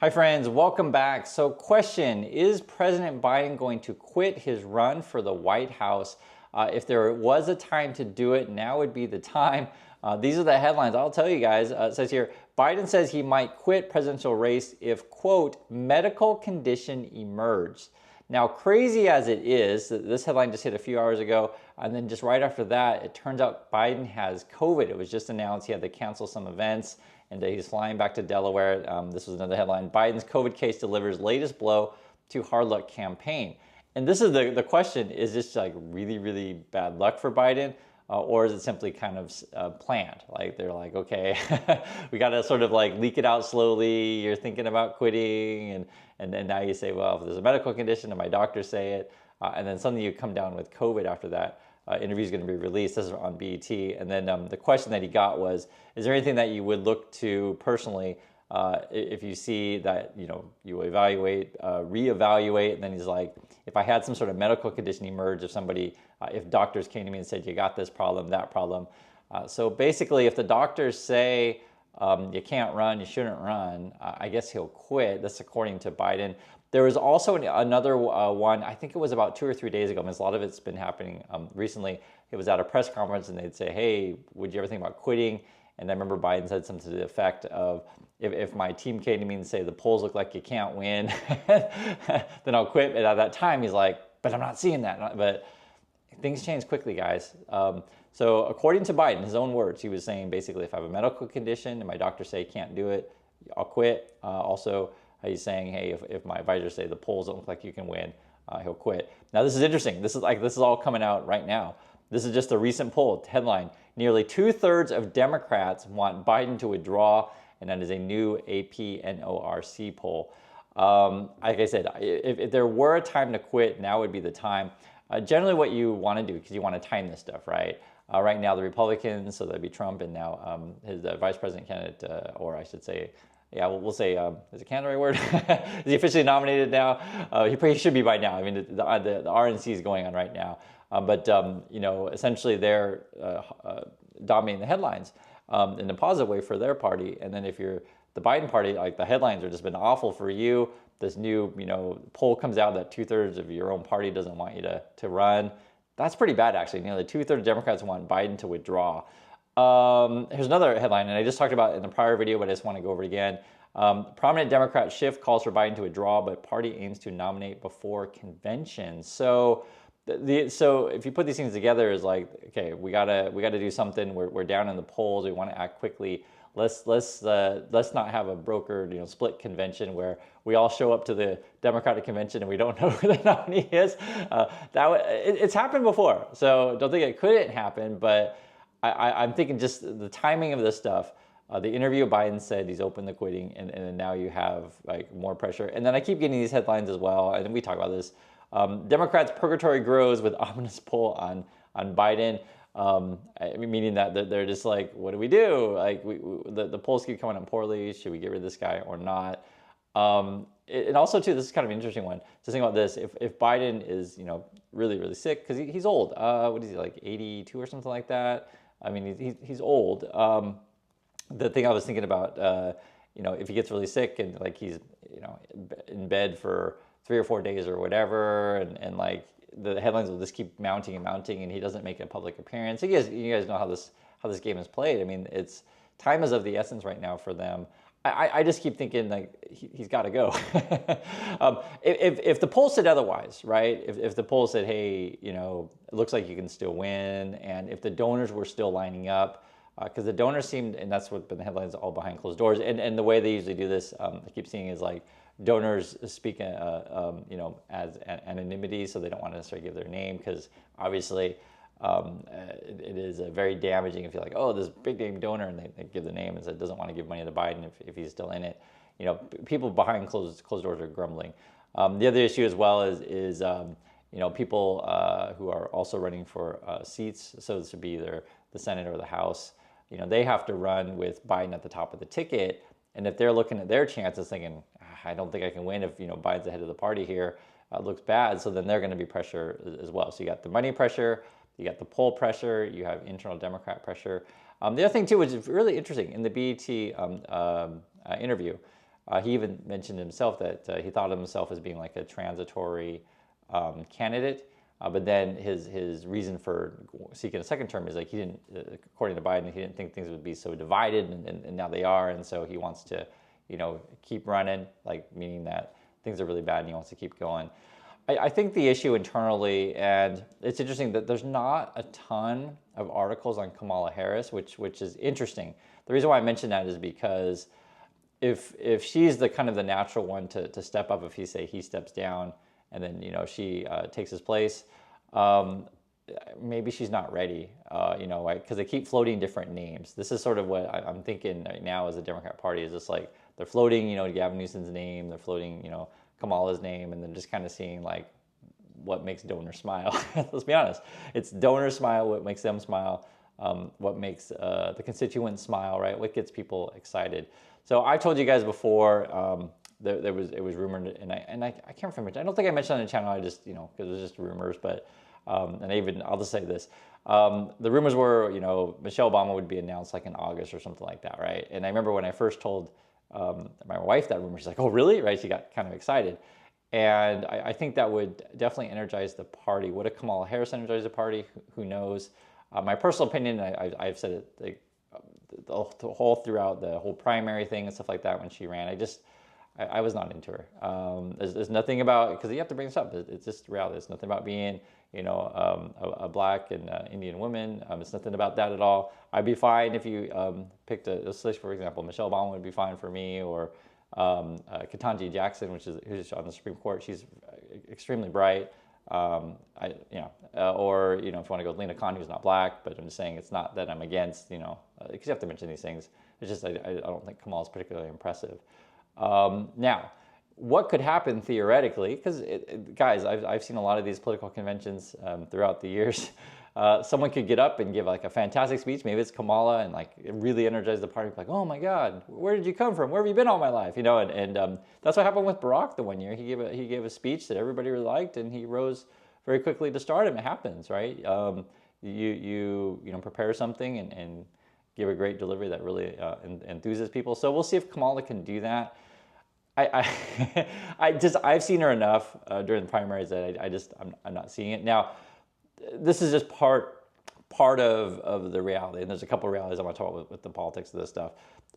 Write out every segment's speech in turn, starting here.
Hi friends, welcome back. So question, is President Biden going to quit his run for the White House? If there was a time to do it, now would be the time. These are the headlines. I'll tell you guys. It says here, Biden says he might quit presidential race if, quote, medical condition emerges. Now, crazy as it is, this headline just hit a few hours ago, and then just right after that, it turns out Biden has COVID. It was just announced he had to cancel some events, and he's flying back to Delaware. This was another headline. Biden's COVID case delivers latest blow to hard luck campaign. And this is the question, is this like really, really bad luck for Biden? Or is it simply kind of planned? Like they're like, okay, we got to sort of like leak it out slowly. You're thinking about quitting, and then now you say, well, if there's a medical condition and my doctor say it, and then suddenly you come down with COVID after that. Interview is going to be released. This is on BET. And then the question that he got was, is there anything that you would look to personally if you see that, you evaluate, reevaluate? And then he's like, if I had some sort of medical condition emerge, if somebody, if doctors came to me and said, you got this problem, that problem. So basically, if the doctors say you can't run, you shouldn't run, I guess he'll quit. That's according to Biden. There was also another one, I think it was about 2 or 3 days ago. I mean, a lot of it's been happening recently. It was at a press conference and they'd say, hey, would you ever think about quitting? And I remember Biden said something to the effect of, if my team came to me and say the polls look like you can't win, then I'll quit. And at that time, he's like, but I'm not seeing that. But things change quickly, guys. So according to Biden, his own words, he was saying basically, if I have a medical condition and my doctor say can't do it, I'll quit. Also, he's saying, hey, if my advisors say the polls don't look like you can win, he'll quit. Now, this is interesting. This is all coming out right now. This is just a recent poll. Headline, nearly 2/3 of Democrats want Biden to withdraw, and that is a new AP NORC poll. Like I said, if there were a time to quit, now would be the time. Generally what you want to do, because you want to time this stuff, right? Right now, the Republicans, so that'd be Trump, and now his vice president candidate, or I should say, yeah, we'll say, is it candidate right word? Is he officially nominated now? He should be by now. I mean, the RNC is going on right now. But essentially they're dominating the headlines in a positive way for their party. And then if you're the Biden party, like the headlines have just been awful for you. This new, poll comes out that 2/3 of your own party doesn't want you to run. That's pretty bad, actually. The 2/3 of Democrats want Biden to withdraw. Here's another headline, and I just talked about it in the prior video, but I just want to go over it again. Prominent Democrat shift calls for Biden to withdraw, but party aims to nominate before convention. So if you put these things together, is like, okay, we gotta do something. We're down in the polls. We want to act quickly. Let's not have a brokered, split convention where we all show up to the Democratic convention and we don't know who the nominee is. It's happened before, so don't think it couldn't happen. But I'm thinking just the timing of this stuff. The interview, Biden said he's open to quitting, and then now you have like more pressure. And then I keep getting these headlines as well, and we talk about this. Democrats' purgatory grows with ominous poll on Biden, meaning that they're just like, what do we do? Like the polls keep coming up poorly. Should we get rid of this guy or not? And also too, this is kind of an interesting one. Just think about this: if Biden is really really sick, because he's old. What is he, like 82 or something like that? I mean, he's old. The thing I was thinking about, if he gets really sick and like he's in bed for 3 or 4 days or whatever, and like the headlines will just keep mounting and mounting, and he doesn't make a public appearance. You guys know how this game is played. I mean, it's time is of the essence right now for them. I just keep thinking like he's got to go. If the poll said otherwise, right? If the poll said, hey, it looks like you can still win, and if the donors were still lining up, because the donors seemed, and that's what been the headlines, all behind closed doors, and the way they usually do this, I keep seeing is like donors speak, as anonymity, so they don't want to necessarily give their name, because obviously it is very damaging if you're like, oh, this big name donor, and they give the name and said doesn't want to give money to Biden if he's still in it. People behind closed doors are grumbling. The other issue as well is people who are also running for seats, so this would be either the Senate or the House. They have to run with Biden at the top of the ticket. And if they're looking at their chances thinking, I don't think I can win if, Biden's ahead of the party here, looks bad. So then they're going to be pressure as well. So you got the money pressure, you got the poll pressure, you have internal Democrat pressure. The other thing too, which is really interesting in the BET interview, He even mentioned himself that he thought of himself as being like a transitory candidate. But then his reason for seeking a second term is like he didn't, according to Biden, he didn't think things would be so divided, and now they are, and so he wants to, keep running, like meaning that things are really bad and he wants to keep going. I think the issue internally, and it's interesting that there's not a ton of articles on Kamala Harris, which is interesting. The reason why I mention that is because if she's the kind of the natural one to step up, if he steps down and then she takes his place, maybe she's not ready, because they keep floating different names. This is sort of what I'm thinking right now as the Democrat Party is just like they're floating, Gavin Newsom's name, they're floating, Kamala's name, and then just kind of seeing like what makes donors smile. Let's be honest, it's donors smile, what makes them smile, what makes the constituents smile, right? What gets people excited. So I told you guys before, it was rumored, and I can't remember. I don't think I mentioned on the channel. I just because it was just rumors, but and I'll just say this: the rumors were Michelle Obama would be announced like in August or something like that, right? And I remember when I first told my wife that rumor, she's like, "Oh, really?" Right? She got kind of excited, and I think that would definitely energize the party. Would a Kamala Harris energize the party? Who knows? My personal opinion, I've said it like, the whole throughout the whole primary thing and stuff like that when she ran. I was not into her. There's nothing about, because you have to bring this up. It's just reality. It's nothing about being, a black and Indian woman. It's nothing about that at all. I'd be fine if you picked let's say, for example, Michelle Obama would be fine for me, or Ketanji Jackson, who's on the Supreme Court. She's extremely bright. Or if you want to go with Lena Khan, who's not black, but I'm just saying it's not that I'm against, because you have to mention these things. It's just I don't think Kamala's particularly impressive. Now, what could happen theoretically, because guys, I've seen a lot of these political conventions throughout the years. Someone could get up and give like a fantastic speech. Maybe it's Kamala, and like it really energized the party. Like, oh my God, where did you come from? Where have you been all my life? And that's what happened with Barack the one year. He gave a speech that everybody really liked, and he rose very quickly to stardom. It happens, right? You prepare something and give a great delivery that really enthuses people. So we'll see if Kamala can do that. I've seen her enough during the primaries that I'm not seeing it now. This is just part of the reality, and there's a couple of realities I want to talk about with the politics of this stuff.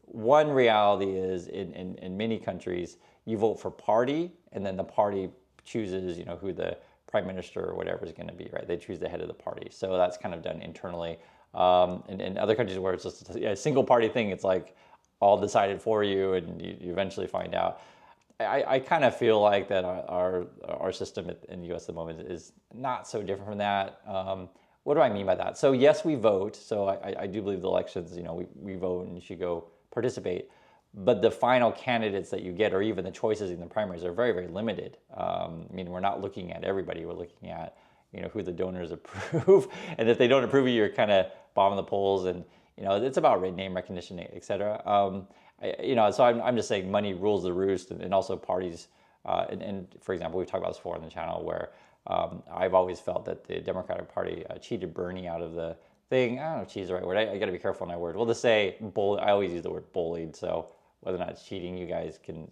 One reality is in many countries you vote for party, and then the party chooses who the prime minister or whatever is going to be, right? They choose the head of the party, so that's kind of done internally. In other countries where it's just a single party thing, it's like all decided for you, and you eventually find out. I kind of feel like that our system in the U.S. at the moment is not so different from that. What do I mean by that? So yes, we vote. So I do believe the elections, we vote and you should go participate. But the final candidates that you get, or even the choices in the primaries, are very, very limited. We're not looking at everybody. We're looking at who the donors approve, and if they don't approve of you, you're kind of bombing the polls, and it's about name recognition, et cetera. So I'm just saying money rules the roost, and also parties. And for example, we've talked about this before on the channel, where I've always felt that the Democratic Party cheated Bernie out of the thing. I don't know if cheat is the right word. I got to be careful on my word. We'll just say I always use the word bullied. So whether or not it's cheating, you guys can,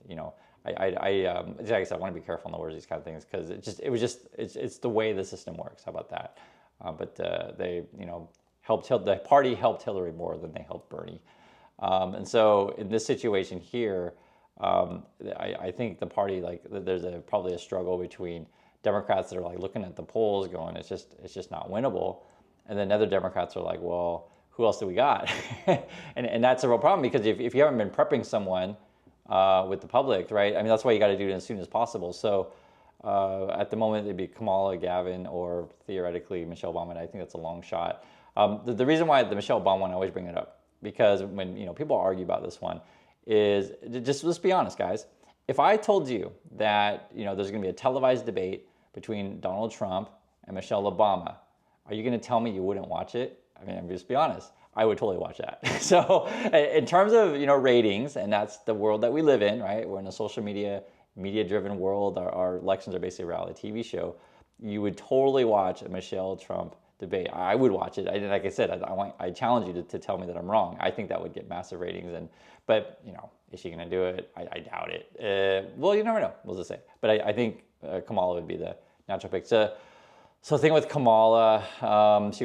like I said, I want to be careful on the words, these kind of things, because it's the way the system works. How about that? But they, the party helped Hillary more than they helped Bernie. And so in this situation here, I think the party, like, there's probably a struggle between Democrats that are like looking at the polls going, it's just not winnable. And then other Democrats are like, well, who else do we got? and that's a real problem, because if you haven't been prepping someone with the public, right? That's why you got to do it as soon as possible. So at the moment, it'd be Kamala, Gavin, or theoretically Michelle Obama. I think that's a long shot. The reason why the Michelle Obama one, I always bring it up, because when people argue about this one, is just let's be honest, guys. If I told you that there's going to be a televised debate between Donald Trump and Michelle Obama, are you going to tell me you wouldn't watch it? I'm just be honest. I would totally watch that. So in terms of ratings, and that's the world that we live in, right? We're in a social media-driven world. Our elections are basically a reality TV show. You would totally watch a Michelle Trump debate. I would watch it. Like I said, I challenge you to tell me that I'm wrong. I think that would get massive ratings. But you know, is she going to do it? I doubt it. Well, you never know. We'll just say. But I think Kamala would be the natural pick. So the thing with Kamala, I think she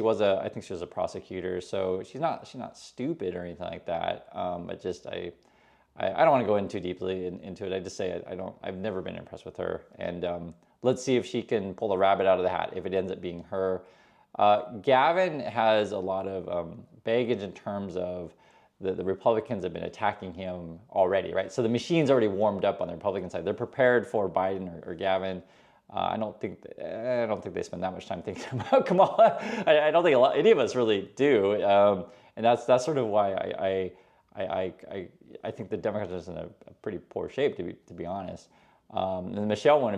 was a prosecutor, so she's not stupid or anything like that. But just I don't want to go in too deeply into it. I just say I've never been impressed with her, and let's see if she can pull a rabbit out of the hat if it ends up being her. Gavin has a lot of baggage in terms of the Republicans have been attacking him already, right? So the machine's already warmed up on the Republican side. They're prepared for Biden or Gavin. I don't think they spend that much time thinking about Kamala. I don't think any of us really do, and that's sort of why I think the Democrats are in a pretty poor shape, to be honest. And the Michelle one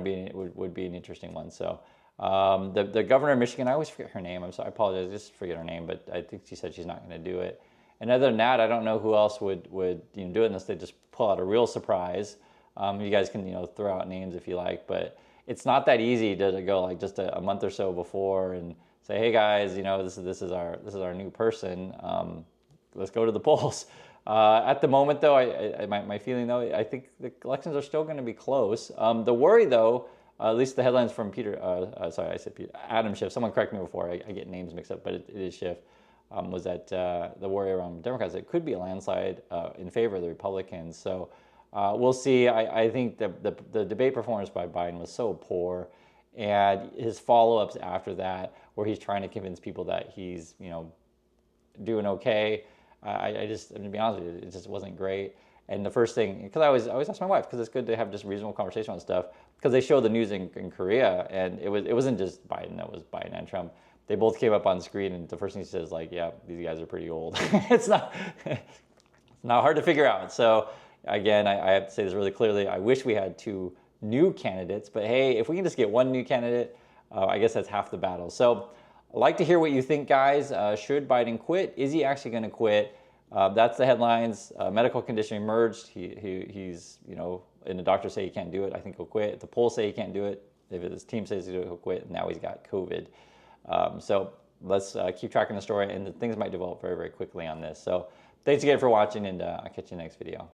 would be an interesting one. So the governor of Michigan, I always forget her name. I'm sorry, I apologize, I just forget her name, but I think she said she's not going to do it. And other than that, I don't know who else would do it unless they just pull out a real surprise. You guys can throw out names if you like, but it's not that easy to go like just a month or so before and say, hey guys, this is our new person. Let's go to the polls. At the moment, though, my feeling though, I think the elections are still going to be close. The worry, though, at least the headlines from Adam Schiff. Someone correct me before I get names mixed up, but it is Schiff. Was that the worry around Democrats? It could be a landslide in favor of the Republicans. So we'll see. I think the debate performance by Biden was so poor, and his follow-ups after that, where he's trying to convince people that he's doing okay. I'm to be honest with you, it just wasn't great. And the first thing, because I always ask my wife, because it's good to have just reasonable conversation on stuff, because they show the news in Korea, and it wasn't just Biden, that was Biden and Trump. They both came up on screen, and the first thing he says, like, yeah, these guys are pretty old. It's not hard to figure out. So again, I have to say this really clearly. I wish we had 2 new candidates, but hey, if we can just get 1 new candidate, I guess that's half the battle. So I'd like to hear what you think, guys. Should Biden quit? Is he actually going to quit? That's the headlines. Medical condition emerged. He's, and the doctors say he can't do it. I think he'll quit. If the polls say he can't do it, if his team says he'll quit, now he's got COVID. So let's keep tracking the story, and things might develop very, very quickly on this. So thanks again for watching, and I'll catch you in the next video.